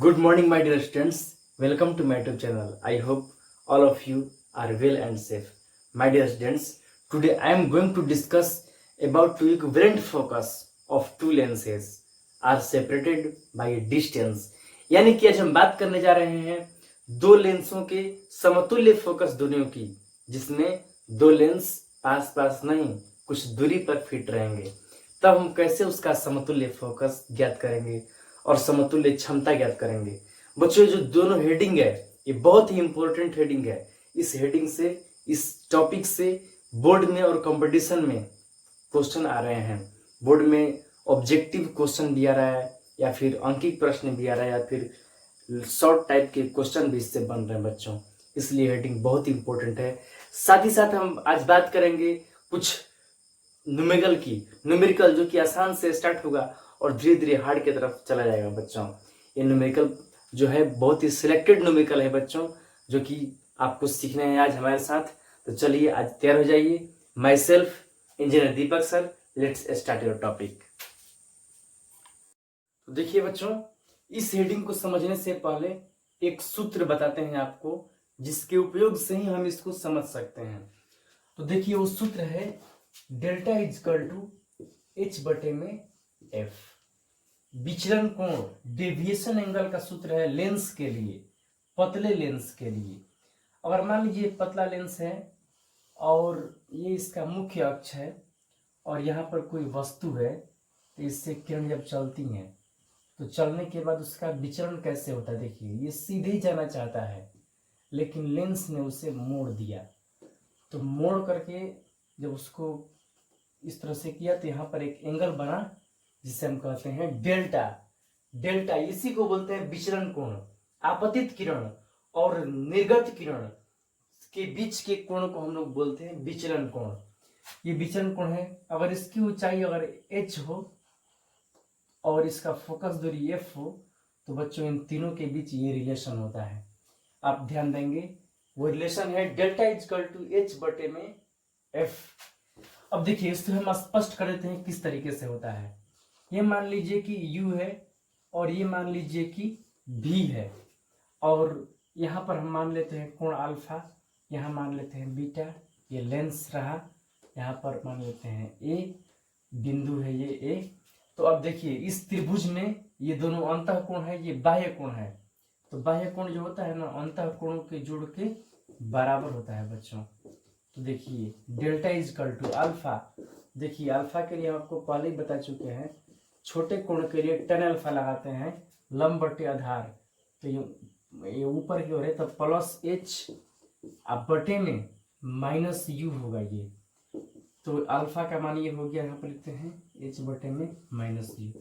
Good morning, my dear students. Welcome to my YouTube channel. I hope all of you are well and safe. My dear students, today I am going to discuss about two equivalent focus of two lenses are separated by a distance. यानी कि आज हम बात करने जा रहे हैं दो लेंसों के समतुल्य फोकस दोनों की, जिसमें दो लेंस पास पास नहीं कुछ दूरी पर फिट रहेंगे। तब हम कैसे उसका समतुल्य फोकस ज्ञात करेंगे और समतुल्य क्षमता ज्ञात करेंगे। बच्चों, जो दोनों हेडिंग है ये बहुत ही इंपॉर्टेंट हेडिंग है। इस हेडिंग से, इस टॉपिक से बोर्ड में और कंपटीशन में क्वेश्चन आ रहे हैं। बोर्ड में ऑब्जेक्टिव क्वेश्चन भी आ रहा है, या फिर अंकित प्रश्न भी आ रहा है, या फिर शॉर्ट टाइप के क्वेश्चन भी इससे बन रहे हैं बच्चों। इसलिए हेडिंग बहुत ही इंपॉर्टेंट है। साथ ही साथ हम आज बात करेंगे कुछ न्यूमेरिकल जो कि आसान से स्टार्ट होगा और धीरे धीरे हार्ड की तरफ चला जाएगा बच्चों। ये न्यूमेरिकल जो है बहुत ही सिलेक्टेड न्यूमेरिकल है बच्चों, जो कि आपको सीखने हैं आज हमारे साथ। तो चलिए आज तैयार हो जाइए। My self engineer Deepak sir, let's start your topic. तो देखिए बच्चों, इस हेडिंग को समझने से पहले एक सूत्र बताते हैं आपको, जिसके उपयोग से ही हम इसको समझ सकते हैं। तो देखिए वो सूत्र है delta is equal to h बटे में एफ। विचलन कोण, डेविएशन एंगल का सूत्र है लेंस के लिए, पतले लेंस के लिए। अगर मान लीजिए पतला लेंस है और ये इसका मुख्य अक्ष है और यहाँ पर कोई वस्तु है, तो इससे किरण जब चलती हैं तो चलने के बाद उसका विचलन कैसे होता है। देखिए ये सीधे ही जाना चाहता है, लेकिन लेंस ने उसे मोड़ दिया। तो मोड़ करके जब उसको इस तरह से किया तो यहाँ पर एक एंगल बना, जिसे हम कहते हैं डेल्टा। डेल्टा इसी को बोलते हैं विचलन कोण। आपतित किरण और निर्गत किरण के बीच के कोण को हम लोग बोलते हैं विचलन कोण। ये विचलन कोण है। अगर इसकी ऊंचाई अगर h हो और इसका फोकस दूरी f हो, तो बच्चों इन तीनों के बीच ये रिलेशन होता है। आप ध्यान देंगे वो रिलेशन है delta is equal to h बटे में f। अब देखिए इसको हम स्पष्ट कर देते हैं किस तरीके से होता है। ये मान लीजिए कि u है और ये मान लीजिए कि v है, और यहाँ पर हम मान लेते हैं कोण अल्फा, यहाँ मान लेते हैं बीटा, ये लेंस रहा, यहाँ पर मान लेते हैं a, बिंदु है ये a। तो अब देखिए इस त्रिभुज में ये दोनों अंतः कोण है, ये बाह्य कोण है। तो बाह्य कोण जो होता है ना, अंतः कोणों के जोड़ के बराबर होता है बच्चों। तो देखिए delta is equal to alpha. देखिए अल्फा के लिए आपको पहले ही बता चुके हैं, छोटे कोण के लिए tan अल्फा लगाते हैं लंब बटे आधार। तो ये ऊपर की ओर है, तो प्लस h अब बटे में माइनस u होगा ये। तो अल्फा का मान ये हो गया, यहाँ पर लिखते हैं h बटे में माइनस u।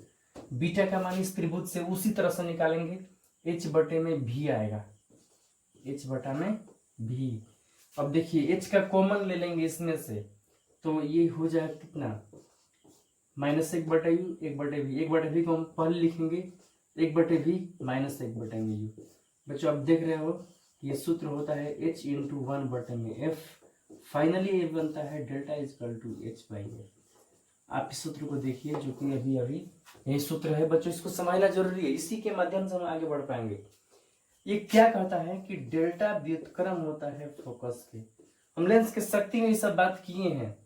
बीटा का मान इस त्रिभुज से उसी तरह से निकालेंगे, h बटे में v आएगा, h बटा में v। अब देखिए h का कॉमन ले लेंगे इसमें से, तो ये हो जाएगा कितना, माइनस एक बटे यू, एक बटे वी। एक बटे वी को हम पहले लिखेंगे, एक बटे वी माइनस एक बटे में यू। बच्चों आप देख रहे हो ये सूत्र होता है h इंटू वन बटे में f। फाइनली ये बनता है delta is equal to h by f। आप इस सूत्र को देखिए जो कि अभी अभी यही सूत्र है बच्चों, इसको समझना जरूरी है, इसी के माध्यम से हम आगे बढ़ पाएंगे। ये क्या कहता है कि डेल्टा व्युत्क्रम होता है फोकस के। हम लेंस के शक्ति में ये सब बात किए हैं,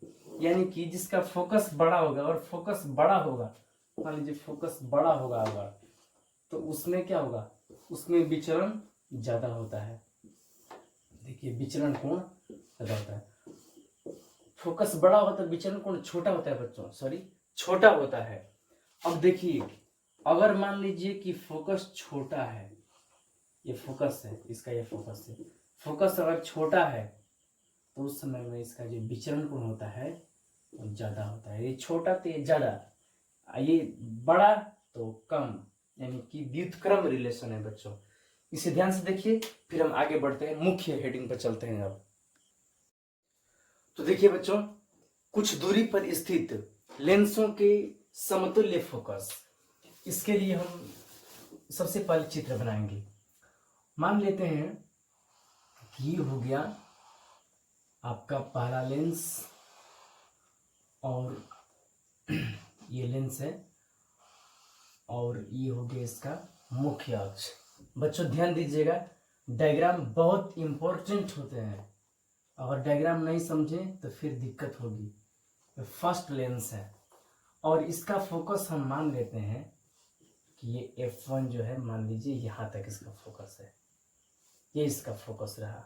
यानी कि जिसका फोकस बड़ा होगा, और फोकस बड़ा होगा, मान लीजिए फोकस बड़ा होगा अगर, तो उसमें क्या होगा, उसमें विचलन ज्यादा होता है। देखिए विचलन कोण ज्यादा होता है। फोकस बड़ा होता है, विचलन कोण छोटा होता है बच्चों, सॉरी छोटा होता है। अब देखिए अगर मान लीजिए कि फोकस छोटा है, ये फोकस है, इसका ये फोकस है, फोकस अगर छोटा है तो उस समय में इसका जो विचलन कोण होता है वो ज्यादा होता है। ये छोटा तो ये ज्यादा, ये बड़ा तो कम, यानी कि व्युत्क्रम रिलेशन है बच्चों। इसे ध्यान से देखिए, फिर हम आगे बढ़ते हैं, मुख्य हेडिंग पर चलते हैं अब। तो देखिए बच्चों, कुछ दूरी पर स्थित लेंसों के समतुल्य फोकस, इसके लिए हम सबसे पहले चित्र बनाएंगे। मान लेते हैं कि ये हो गया आपका पहला लेंस और ये लेंस है, और ये हो गया इसका मुख्य अक्ष। बच्चों ध्यान दीजिएगा, डायग्राम बहुत इंपॉर्टेंट होते हैं। अगर डायग्राम नहीं समझे तो फिर दिक्कत होगी। फर्स्ट लेंस है और इसका फोकस हम मान लेते हैं कि ये F1 जो है, मान लीजिए यहाँ तक इसका फोकस है, ये इसका फोकस रहा,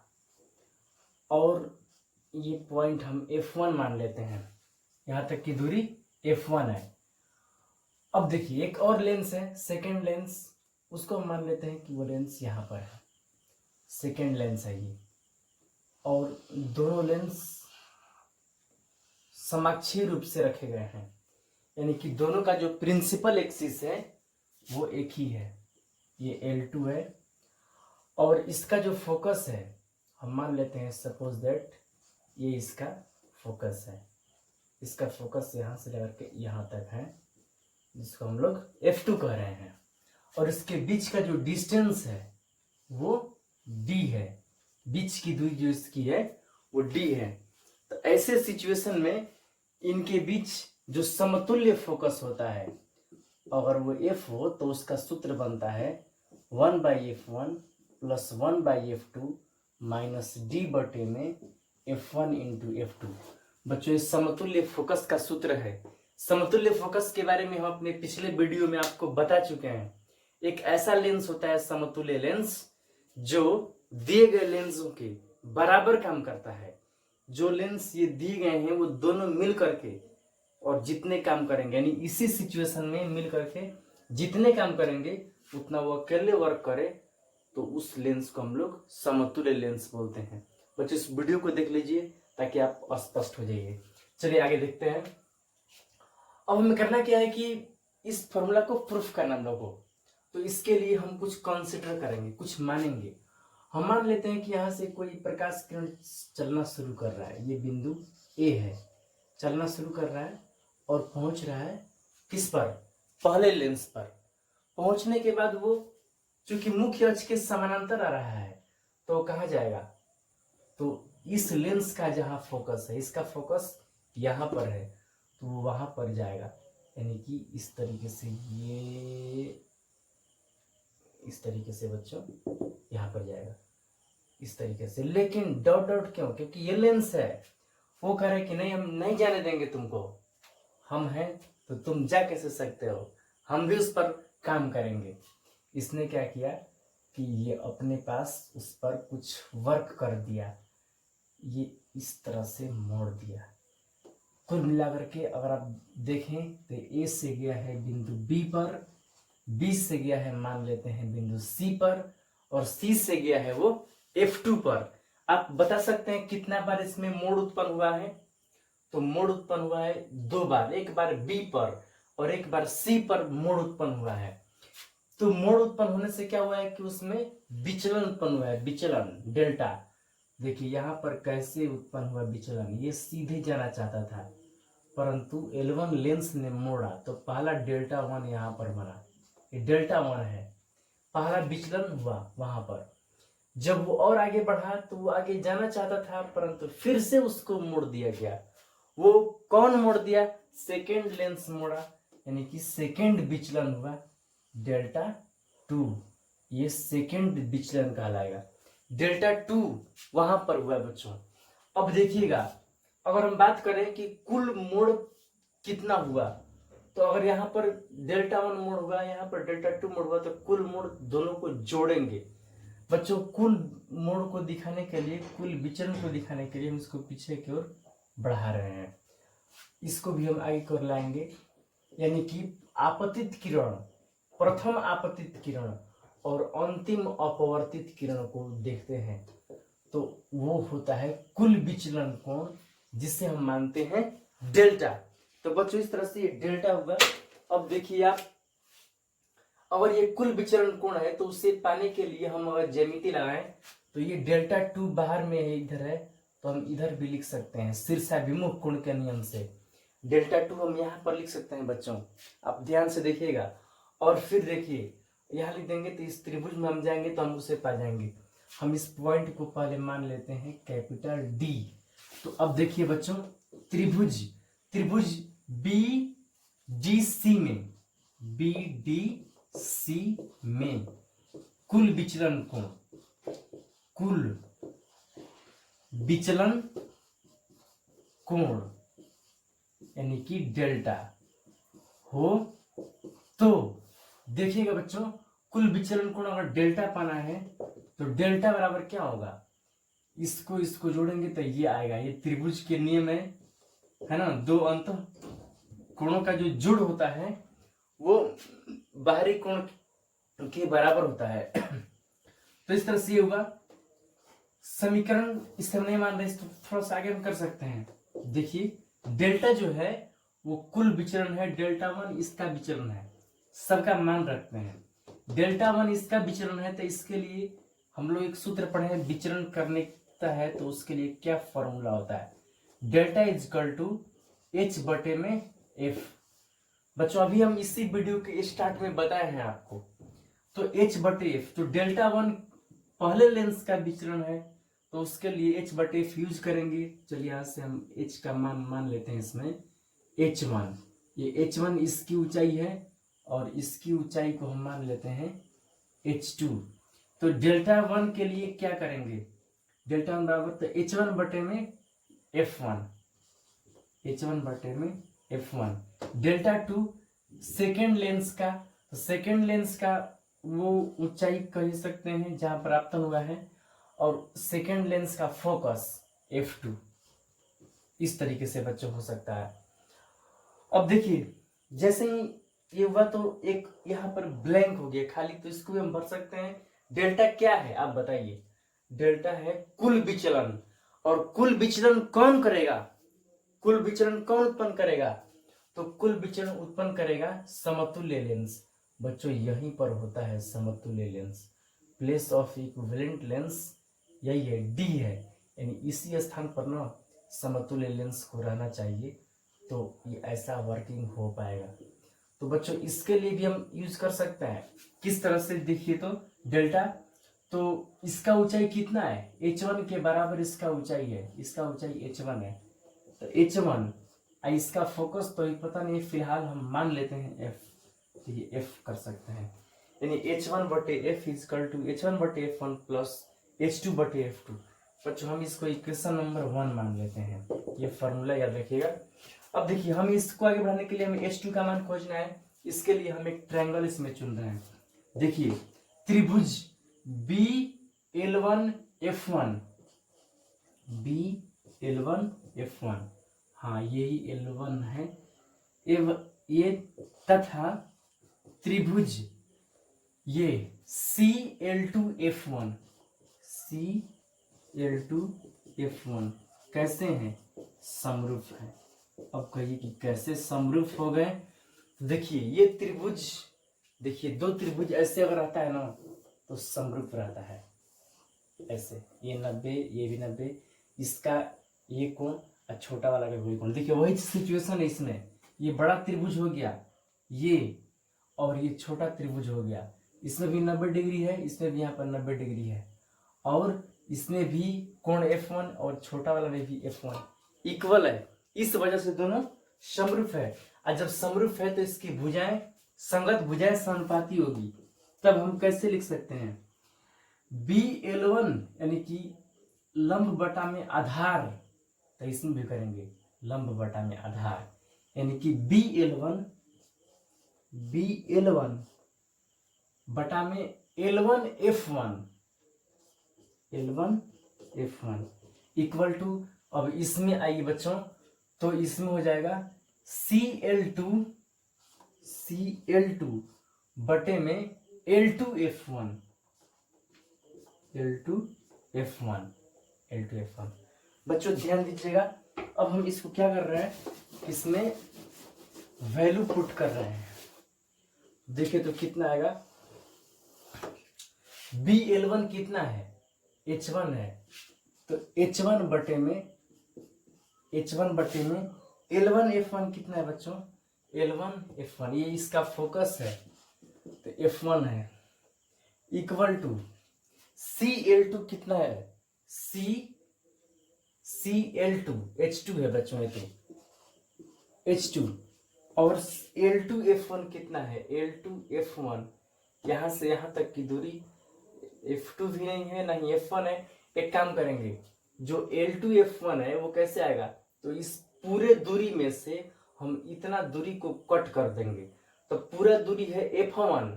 और ये पॉइंट हम F1 मान लेते हैं, यहाँ तक की दूरी F1 है। अब देखिए एक और लेंस है, सेकेंड लेंस, उसको हम मान लेते हैं कि वो लेंस यहाँ पर है, सेकेंड लेंस है ये, और दोनों लेंस समाक्षीय रूप से रखे गए हैं, यानी कि दोनों का जो प्रिंसिपल एक्सिस है वो एक ही है, ये L2 है, और इसका जो फोकस है हम मान लेते हैं, सपोज दैट ये इसका फोकस है, इसका फोकस यहाँ से लेकर के यहाँ तक है, जिसको हम लोग F2 कह रहे हैं, और इसके बीच का जो डिस्टेंस है वो D है, बीच की दूरी जो इसकी है वो D है। तो ऐसे सिचुएशन में इनके बीच जो समतुल्य फोकस होता है, अगर वो F हो तो उसका सूत्र बनता है 1/F1 plus 1/F2 minus D बटे में F1 इंटू F2। बच्चों ये समतुल्य फोकस का सूत्र है। समतुल्य फोकस के बारे में हम अपने पिछले वीडियो में आपको बता चुके हैं। एक ऐसा लेंस होता है समतुल्य लेंस जो दिए गए लेंसों के बराबर काम करता है। जो लेंस ये दिए गए हैं वो दोनों मिल करके और जितने काम करेंगे, यानी इसी सिचुएशन में मिल करके जितने काम करेंगे उतना वो अकेले वर्क करे, तो उस लेंस को हम लोग समतुल्य लेंस बोलते हैं। बच्चों इस वीडियो को देख लीजिए ताकि आप स्पष्ट हो जाइए। चलिए आगे देखते हैं। अब हमें करना क्या है कि इस फॉर्मूला को प्रूफ करना हम लोगों को, तो इसके लिए हम कुछ कंसिडर करेंगे, कुछ मानेंगे। हम मान लेते हैं कि यहाँ से कोई प्रकाश किरण चलना शुरू कर रहा है, ये बिंदु A है, चलना शुरू कर रहा है और पहुंच रहा है किस पर, पहले लेंस पर। पहुंचने के बाद वो चूंकि मुख्य अक्ष के समानांतर आ रहा है तो कहाँ जाएगा, तो इस लेंस का जहाँ फोकस है, इसका फोकस यहाँ पर है तो वो वहां पर जाएगा, यानी कि इस तरीके से, ये इस तरीके से बच्चों यहाँ पर जाएगा, इस तरीके से। लेकिन डॉट डॉट क्यों, क्योंकि ये लेंस है, वो कह रहे कि नहीं हम नहीं जाने देंगे तुमको, हम हैं तो तुम जा कैसे सकते हो, हम भी उस पर काम करेंगे। इसने क्या किया कि ये अपने पास उस पर कुछ वर्क कर दिया, ये इस तरह से मोड़ दिया। कुल मिलाकर के अगर आप देखें तो A से गया है बिंदु B पर, B से गया है मान लेते हैं बिंदु C पर, और C से गया है वो F2 पर। आप बता सकते हैं कितना बार इसमें मोड़ उत्पन्न हुआ है, तो मोड़ उत्पन्न हुआ है 2 बार, एक बार B पर और एक बार C पर मोड़ उत्पन्न हुआ है। तो मोड़ उत्पन्न होने से क्या हुआ है कि उसमें विचलन उत्पन्न हुआ है, विचलन डेल्टा। देखिए यहाँ पर कैसे उत्पन्न हुआ विचलन, ये सीधे जाना चाहता था परंतु L1 लेंस ने मोड़ा तो पहला डेल्टा 1 यहाँ पर बना, ये डेल्टा 1 है, पहला विचलन हुआ वहां पर। जब वो और आगे बढ़ा तो वो आगे जाना चाहता था परंतु फिर से उसको मोड़ दिया गया। वो कौन मोड़ दिया, सेकेंड लेंस मोड़ा, यानी कि सेकेंड विचलन हुआ डेल्टा 2, ये सेकेंड विचलन कहलाएगा। डेल्टा 2 वहां पर हुआ बच्चों। अब देखिएगा अगर हम बात करें कि कुल मोड़ कितना हुआ, तो अगर यहाँ पर डेल्टा 1 मोड़ हुआ, यहाँ पर डेल्टा 2 मोड़ हुआ, तो कुल मोड़ दोनों को जोड़ेंगे। बच्चों कुल मोड़ को दिखाने के लिए, कुल विचलन को दिखाने के लिए हम इसको पीछे की ओर बढ़ा रहे हैं, इसको भी हम आगे की ओर लाएंगे। यानी कि आपतित किरण, प्रथम आपतित किरण और अंतिम अपवर्तित किरण को देखते हैं तो वो होता है कुल विचलन कोण, जिसे हम मानते हैं डेल्टा। तो बच्चों इस तरह से ये डेल्टा हुआ। अब देखिए आप, अगर ये कुल विचलन कोण है तो उसे पाने के लिए हम अगर ज्यामिति लगाएं तो ये डेल्टा 2 बाहर में है, इधर है, तो हम इधर भी लिख सकते हैं शीर्षाभिमुख कोण के नियम से। डेल्टा 2 हम यहाँ पर लिख सकते हैं बच्चों, आप ध्यान से देखिएगा। और फिर देखिए यहाँ लिख देंगे तो इस त्रिभुज में हम जाएंगे तो हम उसे पा जाएंगे। हम इस पॉइंट को पहले मान लेते हैं कैपिटल D। तो अब देखिए बच्चों, त्रिभुज BDC में कुल विचलन कोण, कुल विचलन कोण यानी कि डेल्टा हो तो देखिएगा बच्चों, कुल विचलन कोण अगर डेल्टा पाना है तो डेल्टा बराबर क्या होगा, इसको इसको जोड़ेंगे तो ये आएगा। ये त्रिभुज के नियम है ना, दो अंत कोणों का जो जोड़ होता है वो बाहरी कोण के बराबर होता है। तो इस तरह से ये होगा समीकरण। इस तरह नहीं मान रहे तो थोड़ा सा आगे हम कर सकते हैं। देखिए डेल्टा जो है वो कुल विचलन है, डेल्टा वन इसका विचलन है, सबका मान रखते हैं। डेल्टा वन इसका विचलन है तो इसके लिए हम लोग एक सूत्र पढ़े हैं, विचलन करने का है तो उसके लिए क्या फॉर्मूला होता है, delta is equal to h बटे में एफ। बच्चों अभी हम इसी वीडियो के स्टार्ट में बताए हैं आपको, तो एच बटे एफ, तो डेल्टा वन पहले लेंस का विचलन है तो उसके लिए एच बटे एफ यूज करेंगे। चलिए यहाँ से हम एच का मान लेते हैं इसमें h1। ये h1 इसकी ऊंचाई है और इसकी ऊंचाई को हम मान लेते हैं h2। तो डेल्टा वन के लिए क्या करेंगे, डेल्टा वन बराबर तो h1 बटे में f1, h1 बटे में f1। Delta two second lens का, तो सेकेंड लेंस का वो ऊंचाई कह सकते हैं जहां पर आपतन हुआ है, और सेकेंड लेंस का फोकस f2। इस तरीके से बच्चों हो सकता है। अब देखिए जैसे ही ये हुआ तो एक यहाँ पर ब्लैंक हो गया खाली, तो इसको भी हम भर सकते हैं। डेल्टा क्या है आप बताइए, डेल्टा है कुल विचलन, और कुल विचलन कौन करेगा, कुल विचलन कौन उत्पन्न करेगा, तो कुल विचलन उत्पन्न करेगा समतुल्य लेंस। बच्चों यहीं पर होता है समतुल्य lens, place of equivalent lens यही है, डी है, यानी इसी स्थान पर ना समतुल्य लेंस को रहना चाहिए, तो ये ऐसा वर्किंग हो पाएगा। तो बच्चों इसके लिए भी हम यूज कर सकते हैं, किस तरह से देखिए तो डेल्टा, तो इसका ऊंचाई कितना है, h1 के बराबर इसका ऊंचाई है, इसका ऊंचाई h1 है, तो h1 इसका फोकस तो पता नहीं, फिलहाल हम मान लेते हैं f, तो ये f कर सकते हैं, यानी h1 बटे f इजकल टू h1 बटे f1 प्लस h2 बटे f2। बच्चों हम इसको इक्वेशन नंबर 1 मान लेते हैं, ये फॉर्मूला याद रखिएगा। अब देखिए हम इसको आगे बढ़ाने के लिए हमें h2 का मान खोजना है, इसके लिए हम एक ट्रायंगल इसमें चुन रहे हैं। देखिए त्रिभुज BL1 F1, BL1 F1, हाँ यही L1 है, ये तथा त्रिभुज ये CL2 F1, CL2 F1 कैसे हैं, समरूप है। अब कहिए कि कैसे समरूप हो गए, देखिए ये त्रिभुज, देखिए दो त्रिभुज ऐसे अगर रहता है ना तो समरूप रहता है, ऐसे ये 90 ये भी 90, इसका ये कोण और छोटा वाला का वही कोण। देखिए वही सिचुएशन है इसमें, ये बड़ा त्रिभुज हो गया ये, और ये छोटा त्रिभुज हो गया, इसमें भी 90 डिग्री है, इसमें भी यहाँ पर 90 डिग्री है, और इसमें भी कोण F1 और छोटा वाला में भी F1 इक्वल है, इस वजह से दोनों समरूप है। और जब समरूप है तो इसकी भुजाएं संगत भुजाएं समानुपाती होगी, तब हम कैसे लिख सकते हैं, BL1 यानी कि लंब बटा में आधार, तो इसमें भी करेंगे लंब बटा में आधार, यानी कि BL1 बटा में L1 F1 इक्वल टू, अब इसमें आइए बच्चों, तो इसमें हो जाएगा CL2 बटे में L2 F1। बच्चों ध्यान दीजिएगा, अब हम इसको क्या कर रहे हैं, इसमें वैल्यू पुट कर रहे हैं। देखिए तो कितना आएगा, BL1 कितना है, H1 है, तो H1 बटे में L1 F1 कितना है बच्चों, L1 F1, ये इसका फोकस है तो F1 है, इक्वल टू CL2 कितना है, CL2 H2 है बच्चों, ये तो H2, और L2 F1 कितना है, L2 F1 यहां से यहां तक की दूरी F2 भी नहीं है, नहीं F1 है। एक काम करेंगे, जो L2 F1 है वो कैसे आएगा, तो इस पूरे दूरी में से हम इतना दूरी को कट कर देंगे, तो पूरा दूरी है F1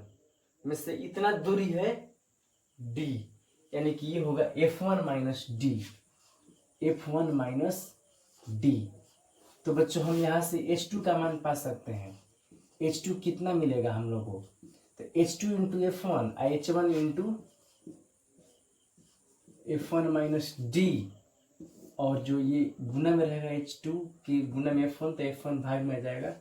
में से इतना दूरी है D, यानी कि ये होगा F1 minus D, F1 minus D. तो बच्चों हम यहाँ से H2 का मान पा सकते हैं। H2 कितना मिलेगा हम लोग को, तो H2 into F1 H1 into F1 minus D, और जो ये गुना में रहेगा H2 की गुना में F1, तो F1 भाग में आ जाएगा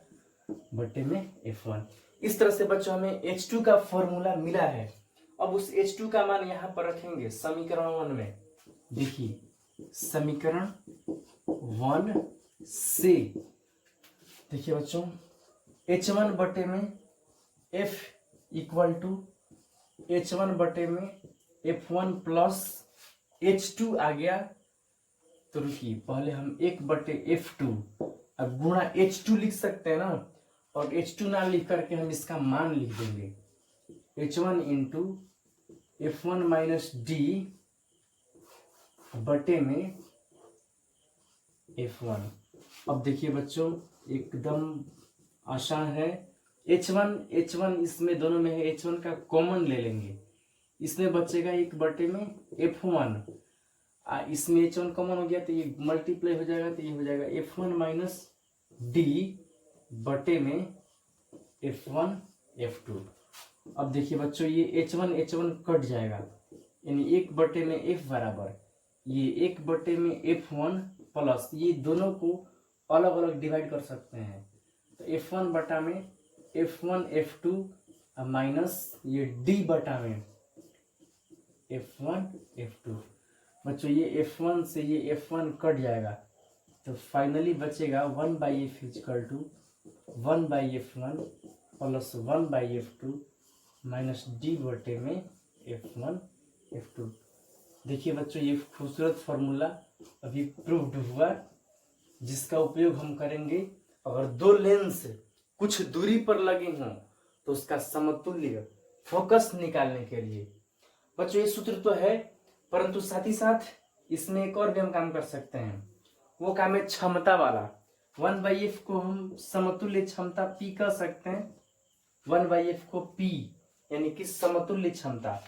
बटे में F1। इस तरह से बच्चों हमें H2 का फॉर्मूला मिला है। अब उस H2 का मान यहाँ पर रखेंगे समीकरण 1 में। देखिए समीकरण 1 से देखिए बच्चों H1 बटे में F इक्वल टू H1 बटे में F1 प्लस H2 आ गया। तो रुकिए पहले हम 1 बटे F2 अब गुणा H2 लिख सकते हैं ना, और H2 ना लिख करके हम इसका मान लिख देंगे H1 into F1 minus D बटे में F1। अब देखिए बच्चों एकदम आसान है। H1 इसमें दोनों में है, H1 का कॉमन ले लेंगे, इसमें बचेगा 1 बटे में F1, इसमें H1 कॉमन हो गया तो ये मल्टीप्लाई हो जाएगा, तो ये हो जाएगा F1 माइनस डी बटे में F1 F2। अब देखिए बच्चों ये H1 कट जाएगा, यानी 1 बटे में F बराबर ये 1 बटे में F1 प्लस ये दोनों को अलग अलग डिवाइड कर सकते हैं, तो F1 बटा में F1 F2 माइनस ये D बटा में F1 F2। बच्चों ये F1 से ये F1 कट जाएगा, तो फाइनली बचेगा 1/F equal to 1/F1 plus 1/F2 minus D बटे में F1 F2। देखिए बच्चों ये खूबसूरत फॉर्मूला अभी प्रूव्ड हुआ, जिसका उपयोग हम करेंगे अगर दो लेंस कुछ दूरी पर लगे हों तो उसका समतुल्य फोकस निकालने के लिए। बच्चों ये सूत्र तो है, परंतु साथ ही साथ इसमें एक और भी हम काम कर सकते हैं, वो काम है क्षमता वाला। 1/F को हम समतुल्य क्षमता P कह सकते हैं, 1/F को P यानी कि समतुल्य क्षमता।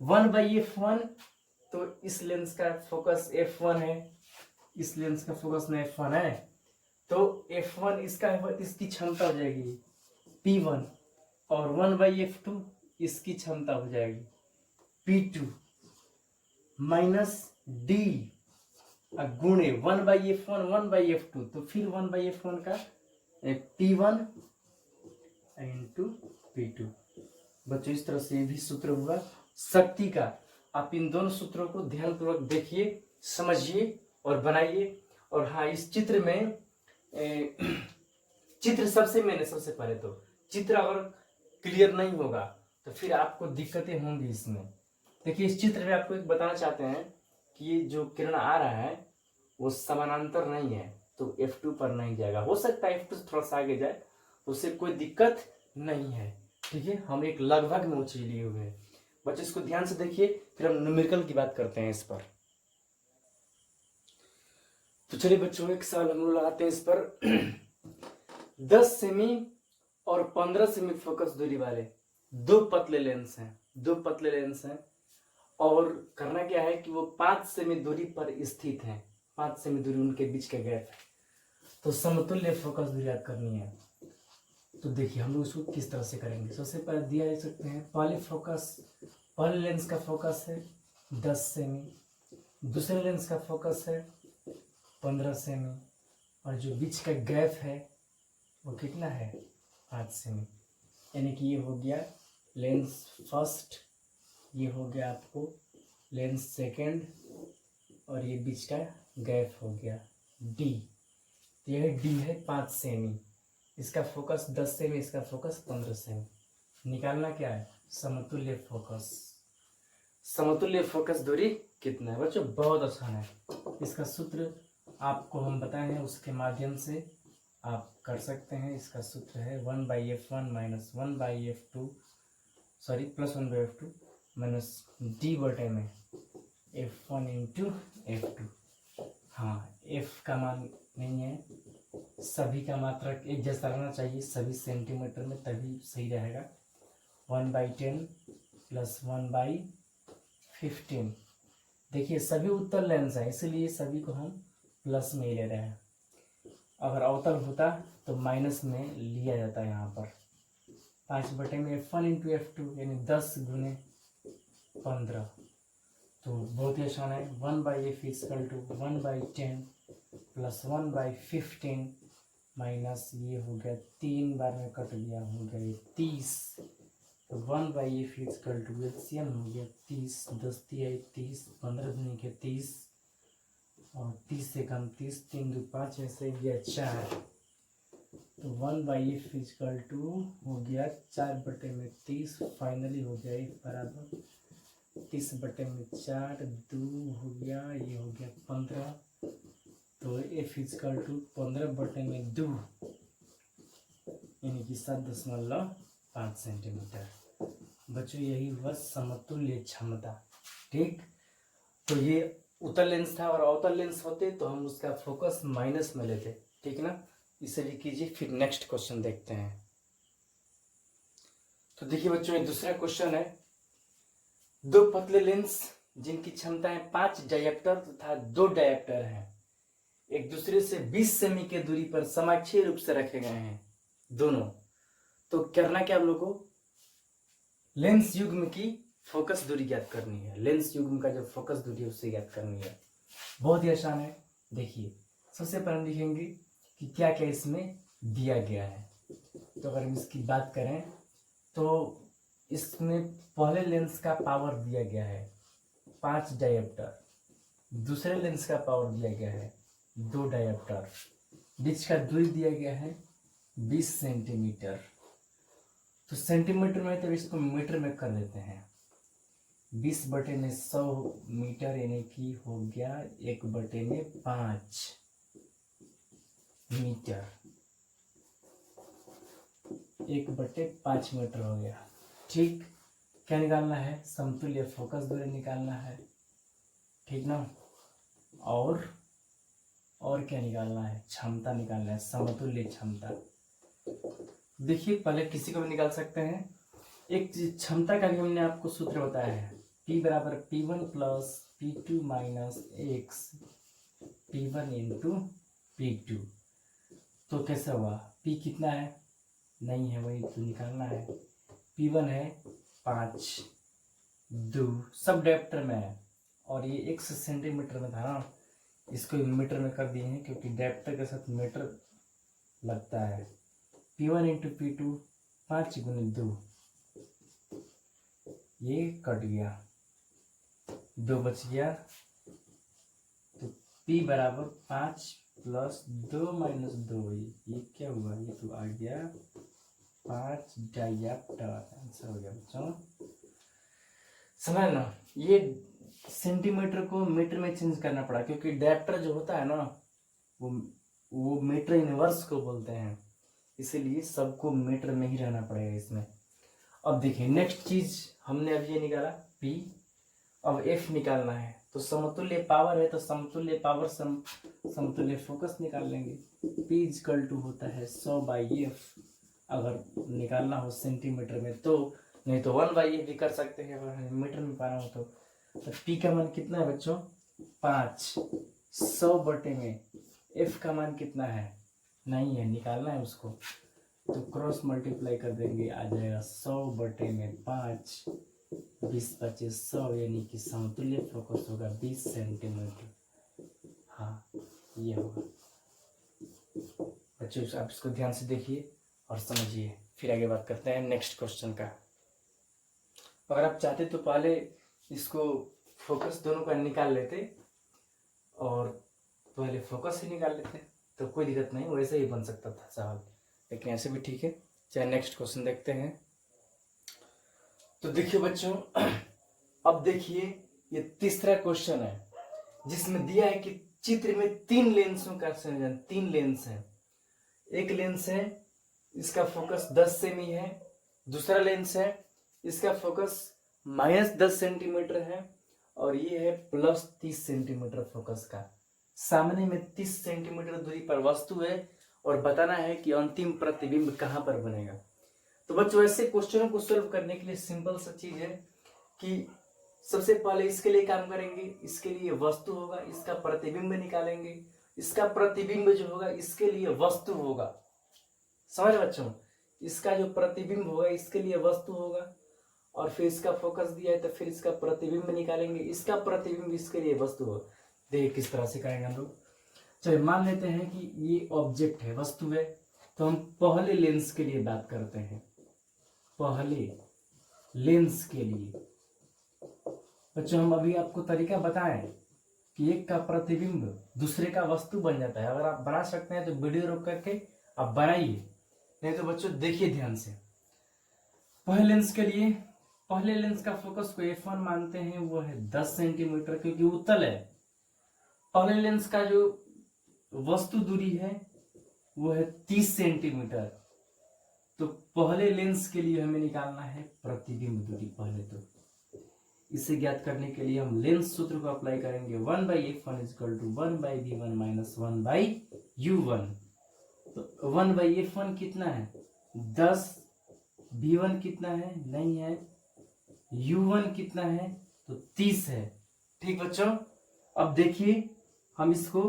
1/F1 तो इस लेंस का फोकस F1 है, इस लेंस का फोकस में F1 है, तो F1 इसकी क्षमता हो जाएगी P1, और 1/F2 इसकी क्षमता हो जाएगी P2 माइनस D गुणे 1/F1 1/F2, तो फिर 1/F1 का P1 इंटू P2। बच्चों इस तरह से ये भी सूत्र हुआ शक्ति का। आप इन दोनों सूत्रों को ध्यानपूर्वक देखिए, समझिए और बनाइए। और हाँ, इस चित्र में चित्र सबसे पहले तो चित्र अगर क्लियर नहीं होगा तो फिर आपको दिक्कतें होंगी इसमें। देखिए इस चित्र में आपको एक बताना चाहते हैं कि ये जो किरण आ रहा है वो समानांतर नहीं है, तो F2 पर नहीं जाएगा। हो सकता है F2 थोड़ा सा आगे जाए, तो उससे कोई दिक्कत नहीं है। ठीक है, हम एक लगभग में वो चीज लिए हुए हैं। बच्चे इसको ध्यान से देखिए, फिर हम न्यूमेरिकल की बात करते हैं इस पर। तो चलिए बच्चों एक सवाल हम लोग लगाते हैं इस पर। 10 सेमी और 15 सेमी फोकस दूरी वाले दो पतले लेंस हैं, और करना क्या है कि वो 5 सेमी दूरी पर स्थित हैं, 5 सेमी दूरी उनके बीच का गैप है। तो समतुल्य फोकस दूरी याद करनी है। तो देखिए हम लोग इसको किस तरह से करेंगे। सबसे पहले दिया जा सकते हैं पहले लेंस का फोकस है 10 सेमी, दूसरे लेंस का फोकस है 15 सेमी, और जो बीच का गैप है वो कितना है 5 सेमी, यानी कि ये हो गया लेंस फर्स्ट, ये हो गया आपको लेंस सेकेंड, और ये बीच का गैप हो गया डी। तो यह डी है 5 सेमी, इसका फोकस 10 सेमी, इसका फोकस 15 सेमी। निकालना क्या है समतुल्य फोकस। समतुल्य फोकस दूरी कितना है बच्चों, बहुत आसान है। इसका सूत्र आपको हम बताए हैं, उसके माध्यम से आप कर सकते हैं। इसका सूत्र है 1/F1 minus 1/F2 plus 1/F2 minus D बटे में F1 इंटू F2। हाँ, F का मान नहीं है, सभी का मात्रक एक जैसा रहना चाहिए, सभी सेंटीमीटर में, तभी सही रहेगा। 1/10 प्लस 1/15। देखिए सभी उत्तल लेंस है, इसलिए सभी को हम प्लस में ही ले रहे हैं। अगर अवतल होता तो माइनस में लिया जाता है यहाँ पर। 5 बटे में F1 इंटू F2 यानी 10 गुने 15। तो बहुत ही आसान है। 1/F equal to 1/10 plus 1/15 minus ये हो गया 3 बार में कट गया, हो गया ये 30। तो 1/F इक्वल टू एलसीएम हो गया 30, 10 तिया 30, 15 दूनी के 30 और 30 से कम 30, 3 2 5 ऐसे गया 4। तो 1/F इक्वल टू हो गया 4 बटे में 30, फाइनली हो गया F बराबर 30 बटे में 4, 2 हो गया, ये हो गया 15। तो F इक्वल टू 15 बटे में 2 यानी कि 7.5 सेंटीमीटर। बच्चों यही हुआ समतुल्य क्षमता। ठीक, तो ये उत्तल लेंस था और अवतल लेंस होते तो हम उसका फोकस माइनस में लेते। ठीक ना, इसे भी कीजिए। फिर नेक्स्ट क्वेश्चन देखते हैं। तो देखिए बच्चों, ये दूसरा क्वेश्चन है। दो पतले लेंस जिनकी क्षमताएं 5 डायप्टर तथा 2 डायप्टर हैं, एक दूसरे से 20 सेमी के दूरी पर समाक्षीय रूप से रखे गए हैं दोनों। तो करना क्या आप लोगों को, लेंस युग्म की फोकस दूरी ज्ञात करनी है। लेंस युग्म का जो फोकस दूरी है उससे ज्ञात करनी है। बहुत ही आसान है। देखिए सबसे पहले हम लिखेंगे कि क्या क्या इसमें दिया गया है। तो अगर हम इसकी बात करें तो इसमें पहले लेंस का पावर दिया गया है 5 डायप्टर, दूसरे लेंस का पावर दिया गया है 2 डायप्टर, बीच का दूरी दिया गया है 20 सेंटीमीटर। तो सेंटीमीटर में तो इसको मीटर में कर देते हैं। 20 बटे में 100 मीटर यानी कि हो गया 1 बटे में 5 मीटर, 1 बटे 5 मीटर हो गया। ठीक, क्या निकालना है, समतुल्य फोकस दूरी निकालना है। ठीक ना, और क्या निकालना है, क्षमता निकालना है, समतुल्य क्षमता। देखिए पहले किसी को भी निकाल सकते हैं। एक क्षमता का भी हमने आपको सूत्र बताया है, P बराबर P1 plus P2 minus x P1 into P2। तो कैसा हुआ, P कितना है, नहीं है वही तो निकालना है। P1 है 5, 2 सब डायप्टर में है और ये x सेंटीमीटर में था ना, इसको मीटर में कर दिए हैं क्योंकि डायप्टर के साथ मीटर लगता है। P1 इंटू P2 5 गुने 2, ये कट गया, 2 बच गया। तो P बराबर 5 प्लस 2 माइनस 2, ये क्या हुआ, ये तो आ गया 5 डायप्टर। आंसर हो गया बच्चों, समझ ना। ये सेंटीमीटर को मीटर में चेंज करना पड़ा क्योंकि डायप्टर जो होता है ना वो मीटर इनवर्स को बोलते हैं, इसीलिए सबको मीटर में ही रहना पड़ेगा इसमें। अब देखिए नेक्स्ट चीज हमने अब ये निकाला P, अब F निकालना है। तो समतुल्य पावर है तो समतुल्य पावर समतुल्य फोकस निकाल लेंगे। P इक्वल टू होता है 100/F, अगर निकालना हो सेंटीमीटर में तो, नहीं तो 1/F भी कर सकते हैं अगर मीटर में पाना हो तो। P का मान कितना है बच्चों, 5, 100 बटे में F का मान कितना है, नहीं है, निकालना है उसको। तो क्रॉस मल्टीप्लाई कर देंगे, आ जाएगा 100 बटे में 5, 20 25 100 यानी कि समतुल्य फोकस होगा 20 सेंटीमीटर। हाँ ये होगा बच्चों, आप इसको ध्यान से देखिए और समझिए, फिर आगे बात करते हैं नेक्स्ट क्वेश्चन का। अगर आप चाहते तो पहले इसको फोकस दोनों का निकाल लेते और पहले फोकस ही निकाल लेते तो कोई दिक्कत नहीं, वैसे ही बन सकता था सवाल, लेकिन ऐसे भी ठीक है। चाहे नेक्स्ट क्वेश्चन देखते हैं। तो देखिए बच्चों, अब देखिए ये तीसरा क्वेश्चन है जिसमें दिया है कि चित्र में 3 लेंसों का संयोजन, 3 लेंस है। एक लेंस है इसका फोकस 10 सेमी है, दूसरा लेंस है इसका फोकस -10 सेंटीमीटर है और ये है +30 सेंटीमीटर फोकस का। सामने में 30 सेंटीमीटर दूरी पर वस्तु है और बताना है कि अंतिम प्रतिबिंब कहाँ पर बनेगा। तो बच्चों ऐसे क्वेश्चनों को सॉल्व करने के लिए सिंपल सा चीज है कि सबसे पहले इसके लिए काम करेंगे, इसके लिए वस्तु होगा, इसका प्रतिबिंब निकालेंगे, इसका प्रतिबिंब जो होगा इसके लिए वस्तु होगा। समझ बच्चों, इसका जो प्रतिबिंब होगा इसके लिए वस्तु होगा और फिर इसका फोकस दिया है तो फिर इसका प्रतिबिंब निकालेंगे, इसका प्रतिबिंब इसके लिए वस्तु होगा। देखिए किस तरह से करेंगे हम लोग। चलिए मान लेते हैं कि ये ऑब्जेक्ट है, वस्तु है, तो हम पहले लेंस के लिए बात करते हैं। पहले लेंस के लिए बच्चों हम अभी आपको तरीका बताएं कि एक का प्रतिबिंब दूसरे का वस्तु बन जाता है। अगर आप बना सकते हैं तो वीडियो रोक करके आप बनाइए, नहीं तो बच्चों देखिए ध्यान से। पहले लेंस के लिए पहले लेंस का फोकस को f1 मानते हैं, वो है 10 सेंटीमीटर क्योंकि उत्तल है। पहले लेंस का जो वस्तु दूरी है वो है 30 सेंटीमीटर। तो पहले लेंस के लिए हमें निकालना है प्रतिबिंब दूरी। पहले तो इसे ज्ञात करने के लिए हम लेंस सूत्र को अप्लाई करेंगे। 1/f1 = 1/v1 - 1/u1। तो 1/f1 कितना है 10, v1 कितना है नहीं है, u1 कितना है तो 30 है। ठीक बच्चों, अब देखिए हम इसको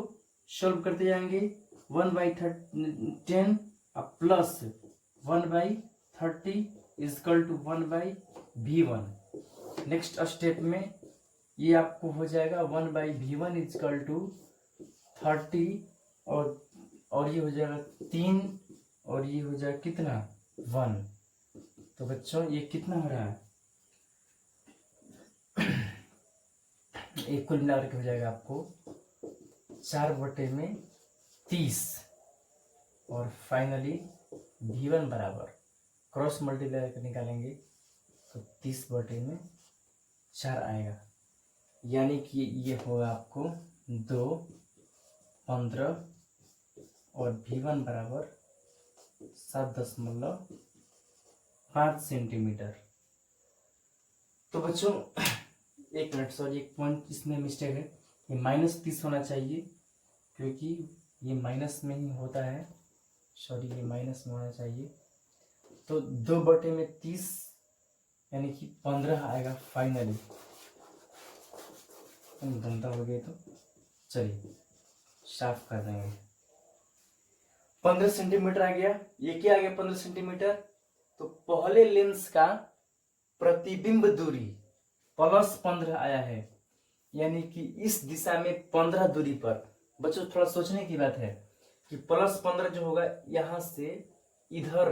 सॉल्व करते जाएंगे। 1/10 प्लस 1/30 = 1/v1। नेक्स्ट स्टेप में ये आपको हो जाएगा 1/v1 = 30 और ये हो जाएगा 3 और ये हो जाएगा कितना 1। तो बच्चों ये कितना हो रहा है, एक कुल मिलाकर के हो जाएगा आपको 4/30 और फाइनली v1 बराबर क्रॉस मल्टीप्लाई करके निकालेंगे तो 30/4 आएगा। यानी कि ये होगा आपको 2, 15 और v1 बराबर 7.5 सेंटीमीटर। तो बच्चों एक मिनट, सॉरी एक पॉइंट इसमें मिस्टेक है, ये -30 होना चाहिए क्योंकि ये माइनस में ही होता है। सॉरी ये माइनस में होना चाहिए। तो 2/30 यानी कि 15 आएगा फाइनली। गंदा हो गया तो चलिए साफ कर देंगे। 15 सेंटीमीटर आ गया। ये क्या आ गया 15 सेंटीमीटर, तो पहले लेंस का प्रतिबिंब दूरी +15 आया है, यानी कि इस दिशा में 15 दूरी पर। बच्चों थोड़ा सोचने की बात है कि +15 जो होगा यहां से इधर,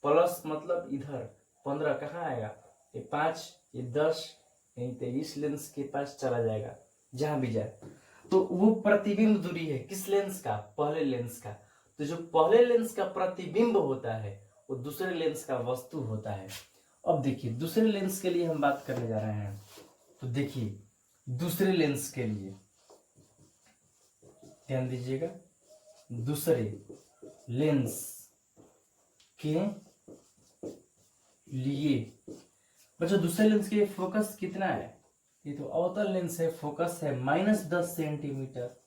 प्लस मतलब इधर 15 कहाँ आएगा, ये 5 ये 10 यहीं पे इस लेंस के पास चला जाएगा जहां भी जाए। तो वो प्रतिबिंब दूरी है किस लेंस का, पहले लेंस का। तो जो पहले लेंस का प्रतिबिंब होता है वो दूसरे लेंस का वस्तु होता है। अब देखिए दूसरे लेंस के लिए हम बात करने जा रहे हैं। तो देखिए दूसरे लेंस के लिए ध्यान दीजिएगा, दूसरे लेंस के लिए बच्चों दूसरे लेंस के लिए फोकस कितना है, ये तो अवतल लेंस है, फोकस है -10 सेंटीमीटर।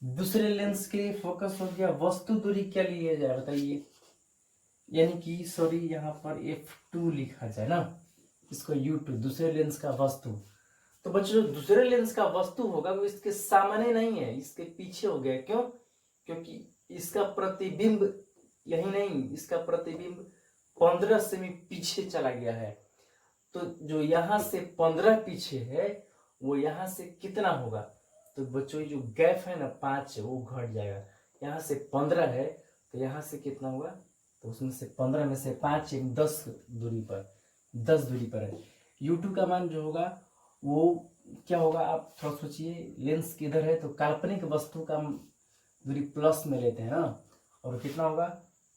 दूसरे लेंस के लिए फोकस हो गया, वस्तु दूरी क्या लिया जाए बताइए, यानी कि सॉरी यहाँ पर f2 लिखा जाए ना, इसको u2 दूसरे लेंस का वस्तु। तो बच्चों जो दूसरे लेंस का वस्तु होगा वो इसके सामने नहीं है, इसके पीछे हो गया। क्यों, क्योंकि इसका प्रतिबिंब यही नहीं, इसका प्रतिबिंब 15 सेमी पीछे चला गया है। तो जो यहाँ से 15 पीछे है वो यहाँ से कितना होगा, तो बच्चों जो गैप है ना 5 वो घट जाएगा। यहाँ से 15 है तो यहाँ से कितना होगा, तो उसमें से 15 में से 5 10 दूरी पर है। u2 का मान जो होगा वो क्या होगा, आप थोड़ा सोचिए, लेंस किधर है तो काल्पनिक वस्तु का दूरी प्लस में लेते हैं ना, और कितना होगा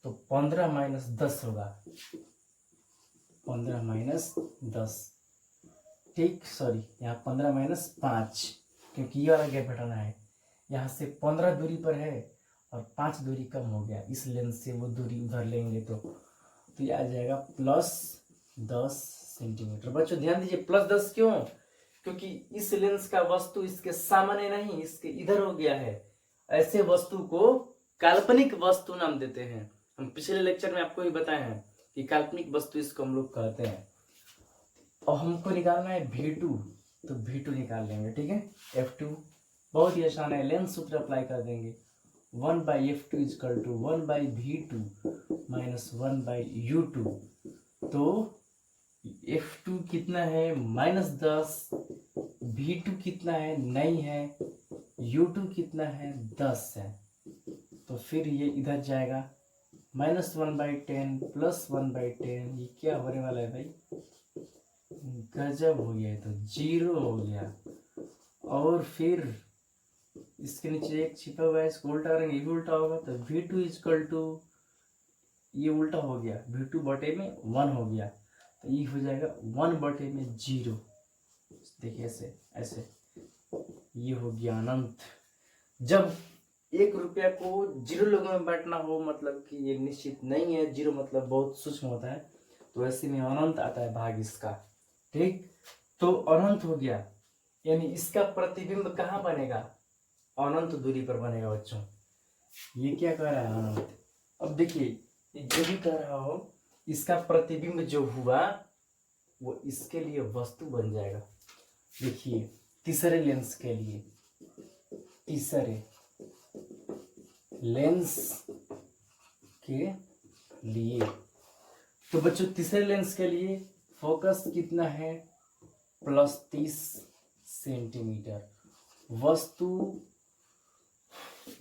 तो 15 - 10 होगा, 15 - 10। ठीक, सॉरी यहाँ 15 - 5 क्योंकि ये वाला गैप हटाना है। यहाँ से 15 दूरी पर है और 5 दूरी कम हो गया, इस लेंस से वो दूरी उधर लेंगे तो ये आ जाएगा 10 सेंटीमीटर। बच्चों ध्यान दीजिए +10 क्यों, क्योंकि इस लेंस का वस्तु इसके सामने नहीं इसके इधर हो गया है। ऐसे वस्तु को काल्पनिक वस्तु नाम देते हैं। हम पिछले लेक्चर में आपको भी बताए हैं कि काल्पनिक वस्तु इसको हम लोग कहते हैं। और हमको निकालना है V2, तो V2 निकाल लेंगे, ठीक है। F2 बहुत ही आसान है, लेंस सूत्र अप्लाई कर देंगे। 1/F2 is equal to 1/V2 minus 1/U2। तो F2 कितना है -10, V2 कितना है नहीं है, U2 कितना है 10 है। तो फिर ये इधर जाएगा -1/10 प्लस 1/10, ये क्या होने वाला है भाई, गजब हो गया, तो 0 हो गया। और फिर इसके नीचे एक छिपा हुआ है, इसको उल्टा करेंगे, ये भी उल्टा होगा, तो V2 इजकल टू, ये उल्टा हो गया, V2 बटे में 1 हो गया, तो ये हो जाएगा 1 बटे में 0। देखिए ऐसे ऐसे, ये हो गया अनंत। जब 1 रुपया को 0 लोगों में बांटना हो, मतलब कि ये निश्चित नहीं है, 0 मतलब बहुत सूक्ष्म होता है, तो ऐसे में अनंत आता है भाग इसका, ठीक। तो अनंत हो गया, यानी इसका प्रतिबिंब कहाँ बनेगा, अनंत दूरी पर बनेगा बच्चों। ये क्या कह रहा है अनंत। अब देखिए जो भी कह रहा हो, इसका प्रतिबिंब जो हुआ वो इसके लिए वस्तु बन जाएगा। देखिए तीसरे लेंस के लिए, तीसरे लेंस के लिए, तो बच्चों तीसरे लेंस के लिए फोकस कितना है +30 सेंटीमीटर। वस्तु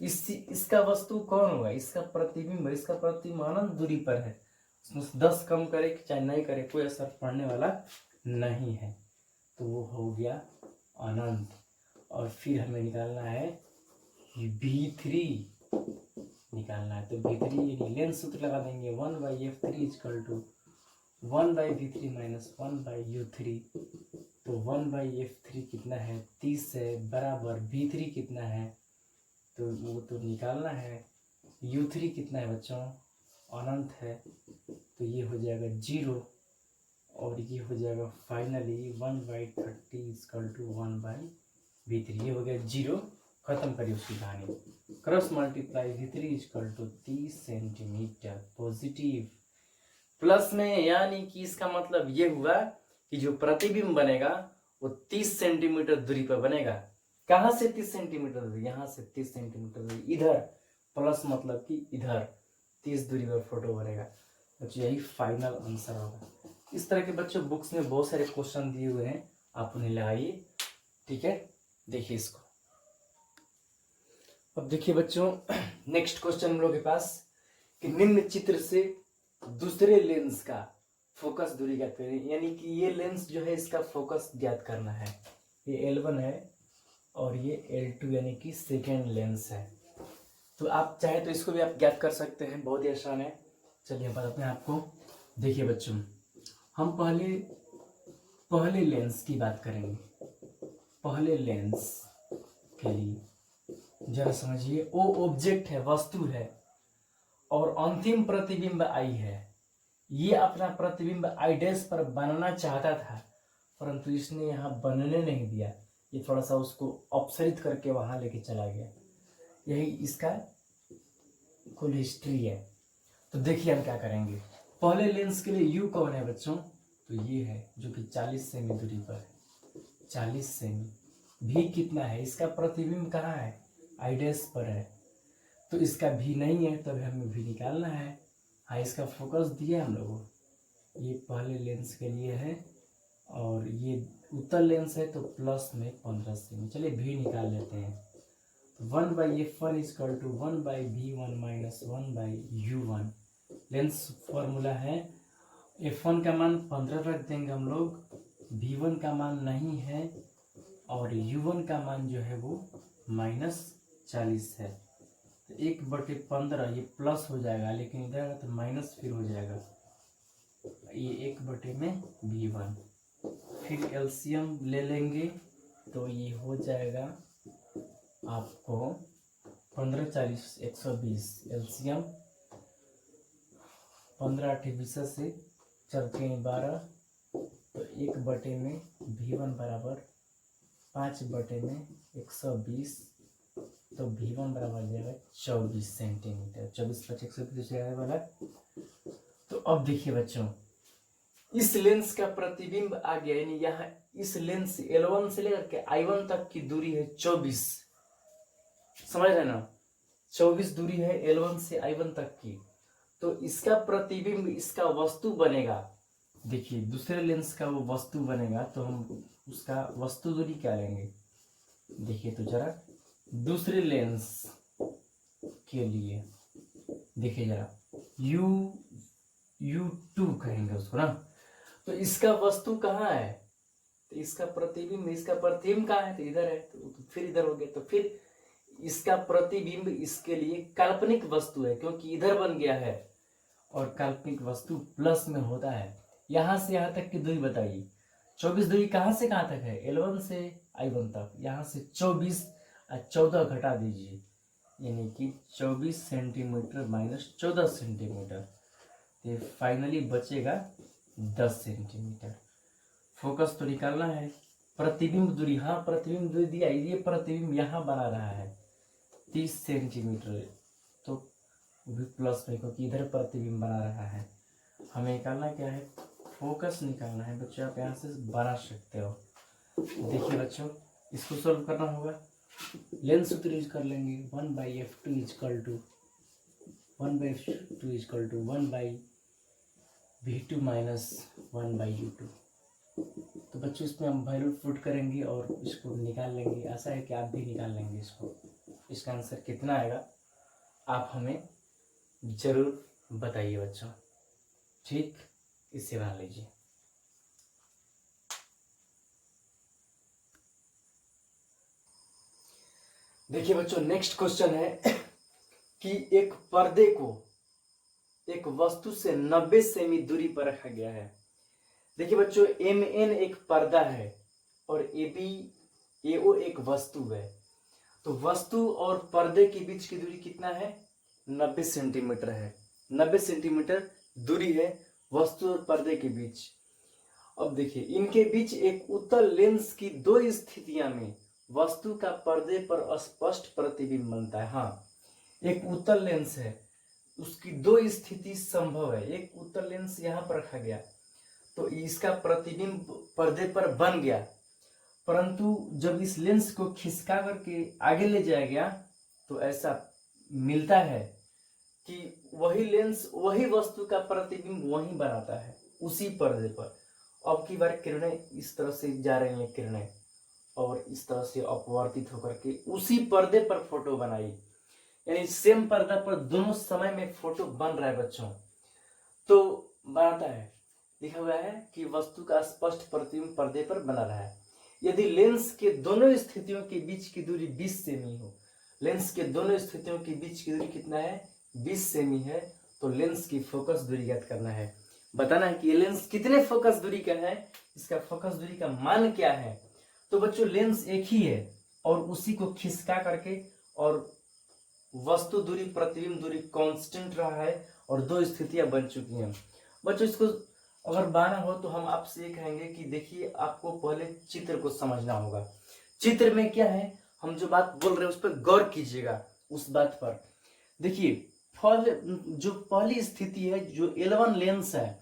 इसका वस्तु कौन होगा, इसका प्रतिबिंब, इसका प्रतिबिंब अनंत दूरी पर है, उसमें 10 कम करे कि चाहे नहीं करे कोई असर पड़ने वाला नहीं है, तो वो हो गया अनंत। और फिर हमें निकालना है V3 निकालना है, तो V3 यानी लेंस सूत्र लगा देंगे 1/F3 is equal to 1/V3 minus 1/U3। तो 1/F3 कितना है 30 है, बराबर V3 कितना है, तो वो तो निकालना है। U3 कितना है बच्चों, अनंत है, तो ये हो जाएगा 0, और ये हो जाएगा फाइनली 1/30 इजकल टू 1/V3। ये हो गया 0, खत्म करिए उसकी कहानी। Cross multiply V3 equal to 30 centimetre positive plus में, यानी कि इसका मतलब ये हुआ कि जो प्रतिबिंब बनेगा वो 30 सेंटीमीटर दूरी पर बनेगा। कहाँ से 30 सेंटीमीटर दूरी, यहाँ से 30 सेंटीमीटर दूरी, इधर प्लस मतलब कि इधर 30 दूरी पर फोटो बनेगा। बच्चों यही फाइनल आंसर होगा। इस तरह के बच्चों बुक्स में बहुत सारे क्वेश्चन दिए हुए हैं, आप उन्हें लगाइए, ठीक है। देखिए इसको, अब देखिए बच्चों नेक्स्ट क्वेश्चन हम लोग के पास कि निम्न चित्र से दूसरे लेंस का फोकस दूरी ज्ञात करें, यानी कि ये लेंस जो है इसका फोकस ज्ञात करना है। ये L1 है और ये L2 यानी कि सेकेंड लेंस है। तो आप चाहे तो इसको भी आप ज्ञात कर सकते हैं, बहुत ही आसान है। चलिए हम बताते हैं आपको। देखिए बच्चों, हम पहले लेंस की बात करेंगे। पहले लेंस के लिए जरा समझिए, ओ ऑब्जेक्ट है, वस्तु है, और अंतिम प्रतिबिंब आई है। ये अपना प्रतिबिंब आई डैश पर बनना चाहता था, परंतु इसने यहाँ बनने नहीं दिया, ये थोड़ा सा उसको अपसरित करके वहां लेके चला गया। यही इसका कुल हिस्ट्री है। तो देखिए हम क्या करेंगे। पहले लेंस के लिए U कौन है बच्चों, तो ये है जो कि 40 सेमी दूरी पर है, 40 सेमी। V कितना है, इसका प्रतिबिंब कहाँ है, आई डैश पर है, तो इसका V नहीं है, तब हमें V निकालना है। हाँ इसका फोकस दिया हम लोगों, ये पहले लेंस के लिए है, और ये उत्तर लेंस है तो प्लस में 15 सेमी। चलिए V निकाल लेते हैं। तो 1/F1 equal to 1/V1 minus 1/U1। Lens formula है, F1 का मान 15 रख देंगे हम लोग, V1 का मान नहीं है, और U1 का मान जो है वो -40 है। तो 1/15 ये प्लस हो जाएगा, लेकिन इधर तो माइनस फिर हो जाएगा, ये 1 में V1। फिर एलसीएम ले लेंगे, तो ये हो जाएगा आपको 15 40 120, एलसीएम 15 8 20 से चलते हैं 12, तो 1 में V1 बराबर 5 में 120, तो V1 बराबर जाएगा 24 सेंटीमीटर। 24 + 120 आने वाला। तो अब देखिए बच्चों, इस लेंस का प्रतिबिंब आ गया, यानी यहाँ इस लेंस L1 से लेकर के I1 तक की दूरी है 24, समझ रहे ना, 24 दूरी है L1 से I1 तक की। तो इसका प्रतिबिंब इसका वस्तु बनेगा। देखिए दूसरे लेंस का वो वस्तु बनेगा, तो हम उसका वस्तु दूरी क्या लेंगे, देखिए तो जरा दूसरे लेंस के लिए देखिए जरा U2 कहेंगे उसको ना। तो इसका वस्तु कहाँ है, तो इसका प्रतिबिंब कहाँ है, तो इधर है, तो फिर इधर हो गया। तो फिर इसका प्रतिबिंब इसके लिए काल्पनिक वस्तु है, क्योंकि इधर बन गया है और काल्पनिक वस्तु प्लस में होता है। यहां से यहां तक की दूरी बताइए, 24 दूरी कहां से कहां तक है, L1 से I1 तक। यहां से 24 और 14 घटा दीजिए, यानी कि 24 सेंटीमीटर माइनस 14 सेंटीमीटर, ये फाइनली बचेगा 10 सेंटीमीटर। फोकस तो निकालना है। प्रतिबिंब दूरी, हाँ प्रतिबिंब दूरी दिया, ये प्रतिबिंब यहाँ बना रहा है 30 सेंटीमीटर, तो वो भी प्लस में, क्योंकि इधर प्रतिबिंब बना रहा है। हमें निकालना क्या है, फोकस निकालना है। बच्चों आप यहाँ से बना सकते हो। देखिए बच्चों, इसको सॉल्व करना होगा, लेंस सूत्र यूज कर लेंगे, 1/f2 = 1/v2 - 1/u2। तो बच्चों इसमें हम वैल्यू पुट करेंगे और इसको निकाल लेंगे। आशा है कि आप भी निकाल लेंगे इसको। इसका आंसर कितना आएगा आप हमें जरूर बताइए बच्चों, ठीक, इसे बना लीजिए। देखिए बच्चों, नेक्स्ट क्वेश्चन है कि एक पर्दे को एक वस्तु से 90 सेमी दूरी पर रखा गया है। देखिए बच्चों, MN एक पर्दा है और AO एक वस्तु है। तो वस्तु और पर्दे के बीच की दूरी कितना है, 90 सेंटीमीटर है। 90 सेंटीमीटर दूरी है वस्तु और पर्दे के बीच। अब देखिए, इनके बीच एक उत्तल लेंस की 2 स्थितियां में वस्तु का पर्दे पर स्पष्ट प्रतिबिंब बनता है। हाँ, एक उत्तल लेंस है, उसकी 2 स्थिति संभव है। एक उत्तल लेंस यहाँ पर रखा गया, तो इसका प्रतिबिंब पर्दे पर बन गया, परंतु जब इस लेंस को खिसका करके आगे ले जाया गया, तो ऐसा मिलता है कि वही लेंस वही वस्तु का प्रतिबिंब वहीं बनाता है, उसी पर्दे पर। अब की बार किरणें इस तरह से जा रही हैं, किरणें, और इस तरह से अपवर्तित होकर के उसी पर्दे पर फोटो बनाई, यानी सेम पर्दा पर दोनों समय में फोटो बन रहा है बच्चों। तो बनाता है, लिखा हुआ है कि वस्तु का स्पष्ट प्रतिबिंब पर्दे पर बना रहा है यदि लेंस के दोनों स्थितियों के बीच की दूरी 20 सेमी हो। लेंस के दोनों स्थितियों के बीच की दूरी कितना है, 20 सेमी है। तो लेंस की फोकस दूरी ज्ञात करना है, बताना है कि ये लेंस कितने फोकस दूरी का है, इसका फोकस दूरी का मान क्या है। तो बच्चों, लेंस एक ही है और उसी को खिसका करके और वस्तु दूरी प्रतिबिंब दूरी कांस्टेंट रहा है और 2 स्थितियां बन चुकी हैं। बच्चों, इसको अगर बनाना हो तो हम आपसे ये कहेंगे कि देखिए, आपको पहले चित्र को समझना होगा। चित्र में क्या है, हम जो बात बोल रहे हैं उस पर गौर कीजिएगा, उस बात पर। देखिए, जो पहली स्थिति है, जो L1 लेंस है,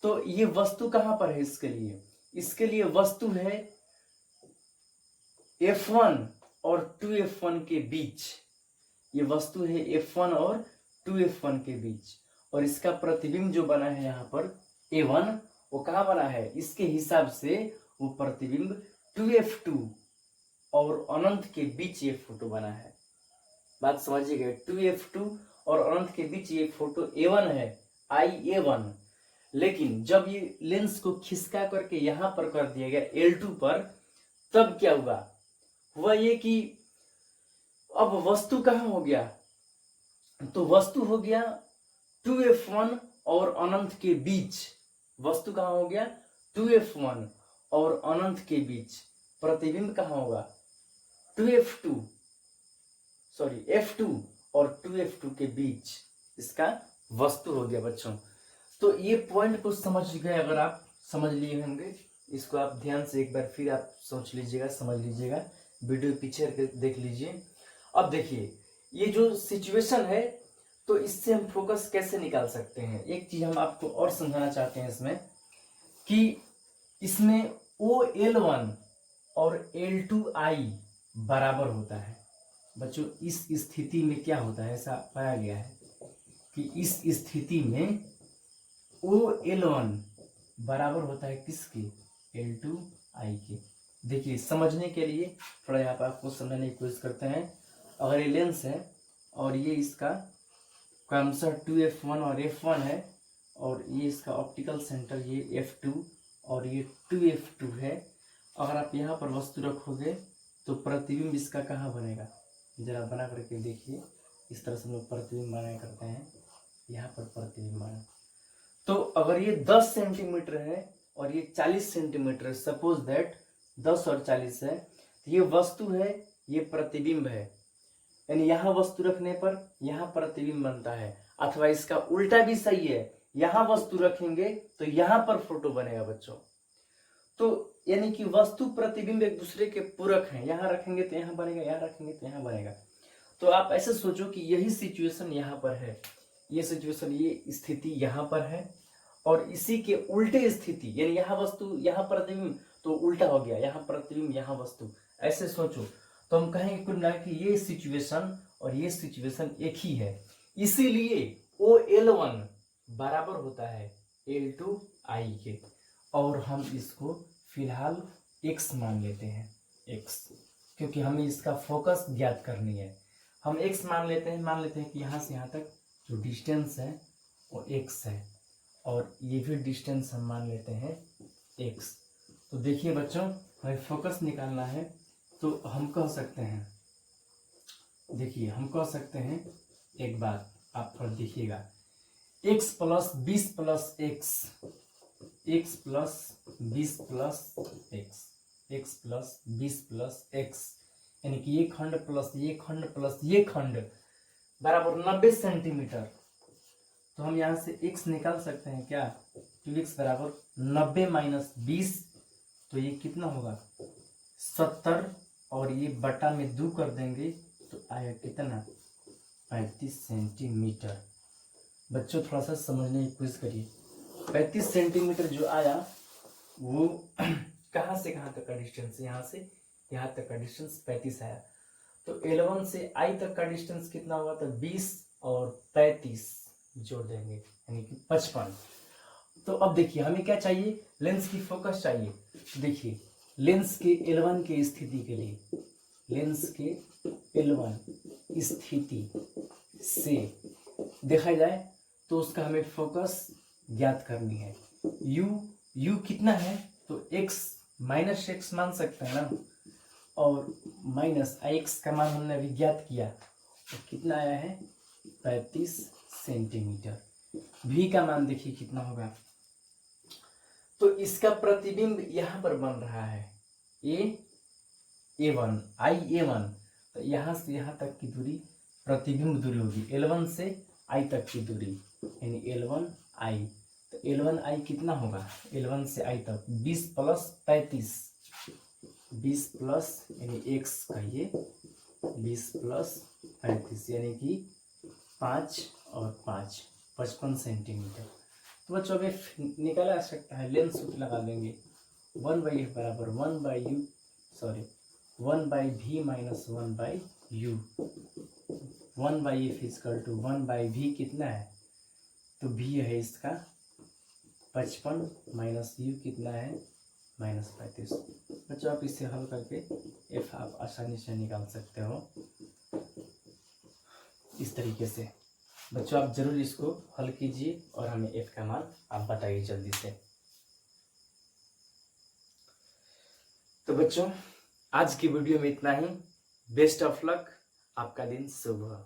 तो ये वस्तु कहां पर है, इसके लिए वस्तु है F1 और 2F1 के बीच। ये वस्तु है F1 और 2F1 के बीच, और इसका प्रतिबिंब जो बना है यहाँ पर A1, वो कहाँ बना है, इसके हिसाब से वो प्रतिबिंब 2F2 और अनंत के बीच ये फोटो बना है। बात समझिएगा, 2F2 और अनंत के बीच ये फोटो A1 है, IA1। लेकिन जब ये लेंस को खिसका करके यहां पर कर दिया गया L2 पर, तब क्या हुआ ये कि अब वस्तु कहां हो गया, तो वस्तु हो गया 2F1 और अनंत के बीच। वस्तु कहां हो गया, 2F1 और अनंत के बीच। प्रतिबिंब कहां होगा, F2 और 2F2 के बीच इसका वस्तु हो गया बच्चों। तो ये पॉइंट को समझ गए, अगर आप समझ लिए होंगे, इसको आप ध्यान से एक बार फिर आप सोच लीजिएगा, समझ लीजिएगा, वीडियो पीछे करके देख लीजिए। अब देखिए ये जो सिचुएशन है, तो इससे हम फोकस कैसे निकाल सकते हैं। एक चीज हम आपको और समझाना चाहते हैं इसमें, कि इसमें OL1 और L2I बराबर होता है। बच्चों इस स्थिति में क्या होता है, ऐसा पाया गया है कि इस स्थिति में OL1 बराबर होता है किसके, L2I के। देखिए समझने के लिए थोड़ा यहाँ पर आपको समझने की कोशिश करते हैं। अगर ये लेंस है और ये इसका क्रमशः 2F1 और F1 है, और ये इसका ऑप्टिकल सेंटर ये F2 और ये 2F2 है। अगर आप यहाँ पर वस्तु रखोगे तो प्रतिबिंब इसका कहाँ बनेगा, जरा बना करके देखिए। इस तरह से हम लोग प्रतिबिंब बनाया करते हैं, यहाँ पर प्रतिबिंब बना। तो अगर ये 10 सेंटीमीटर है और ये 40 सेंटीमीटर है, सपोज दैट 10 और 40 है, तो ये वस्तु है, ये प्रतिबिंब है, यानी यहाँ वस्तु रखने पर यहाँ प्रतिबिंब बनता है। अथवा इसका उल्टा भी सही है, यहाँ वस्तु रखेंगे तो यहाँ पर फोटो बनेगा बच्चों। तो यानी कि वस्तु प्रतिबिंब एक दूसरे के पूरक हैं, यहाँ रखेंगे तो यहाँ बनेगा, यहाँ रखेंगे तो यहाँ बनेगा। तो आप ऐसे सोचो कि यही सिचुएशन यहाँ पर है, ये सिचुएशन, ये स्थिति यहाँ पर है, और इसी के उल्टे स्थिति, यानी यहाँ वस्तु यहाँ प्रतिबिंब, तो उल्टा हो गया, यहाँ प्रतिबिंब यहाँ वस्तु। ऐसे सोचो तो हम कहेंगे कुल मिला कि ये सिचुएशन और ये सिचुएशन एक ही है। इसीलिए OL1 बराबर होता है L2I के, और हम इसको फिलहाल x मान लेते हैं, x, क्योंकि हमें इसका फोकस ज्ञात करनी है। हम x मान लेते हैं कि यहाँ से यहाँ तक जो डिस्टेंस है वो x है, और ये भी डिस्टेंस हम मान लेते हैं x। तो देखिए बच्चों, हमें फोकस निकालना है, तो हम कह सकते हैं, देखिए हम कह सकते हैं, एक बात आप थोड़ा देखिएगा, x + 20 + x, x + 20 + x, x + 20 + x, यानी कि ये खंड प्लस ये खंड प्लस ये खंड बराबर 90 सेंटीमीटर। तो हम यहाँ से x निकाल सकते हैं क्या, तो x बराबर 90 - 20, तो ये कितना होगा 70, और ये बटा में 2 कर देंगे तो आया कितना 35 सेंटीमीटर। बच्चों थोड़ा सा समझने की कोशिश करिए, 35 सेंटीमीटर जो आया वो कहाँ से कहाँ तक का डिस्टेंस, यहाँ से यहाँ तक का डिस्टेंस 35 आया। तो L1 से I तक का डिस्टेंस कितना होगा, तो 20 और 35 जोड़ देंगे, यानी कि 55। तो अब देखिए हमें क्या चाहिए, लेंस की फोकस चाहिए। देखिए लेंस के L1 की स्थिति के लिए, लेंस के L1 स्थिति से देखा जाए तो उसका हमें फोकस ज्ञात करनी है। U कितना है, तो x - x मान सकते हैं ना, और -ix का मान हमने अभी ज्ञात किया, तो कितना आया है 35 सेंटीमीटर। V का मान देखिए कितना होगा, तो इसका प्रतिबिंब यहाँ पर बन रहा है A1, IA1, तो यहाँ से यहाँ तक की दूरी प्रतिबिंब दूरी होगी, L1 से I तक की दूरी, यानी L1I। तो L1I कितना होगा, L1 से I तक 20 + 35, 20 प्लस यानी x का ये 20 + 35, यानी कि 5 और 5 55 सेंटीमीटर। तो बच्चों अब निकाला जा सकता है, लेंस सूत्र लगा देंगे, 1/f बराबर 1/v - 1/u, 1/f = 1/v कितना है, तो v है इसका 55 - u कितना है -35। बच्चों आप इसे हल करके f आप आसानी से निकाल सकते हो इस तरीके से। बच्चों आप जरूर इसको हल कीजिए और हमें f का मान आप बताइए जल्दी से। तो बच्चों आज की वीडियो में इतना ही। बेस्ट ऑफ लक, आपका दिन शुभ हो।